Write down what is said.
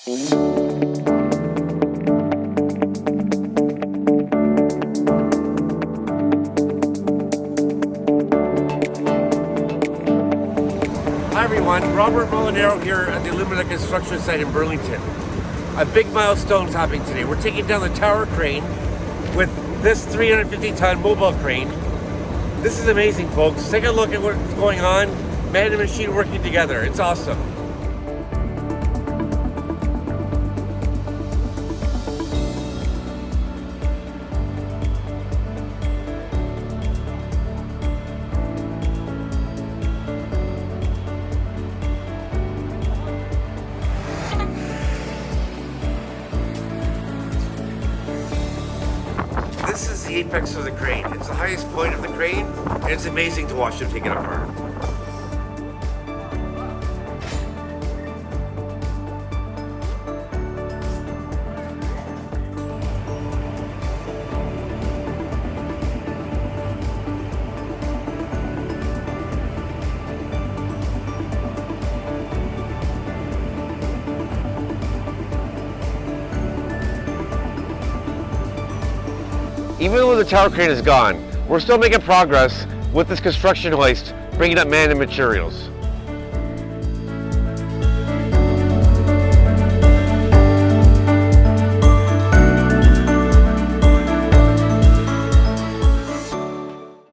Hi everyone, Robert Molinaro here at the Illumina construction site in Burlington. A big milestone is happening today. We're taking down the tower crane with this 350-ton mobile crane. This is amazing, folks. Take a look at what's going on. Man and machine working together. It's awesome. This is the apex of the crane. It's the highest point of the crane, and it's amazing to watch them take it apart. Even though the tower crane is gone, we're still making progress with this construction hoist, bringing up man and materials.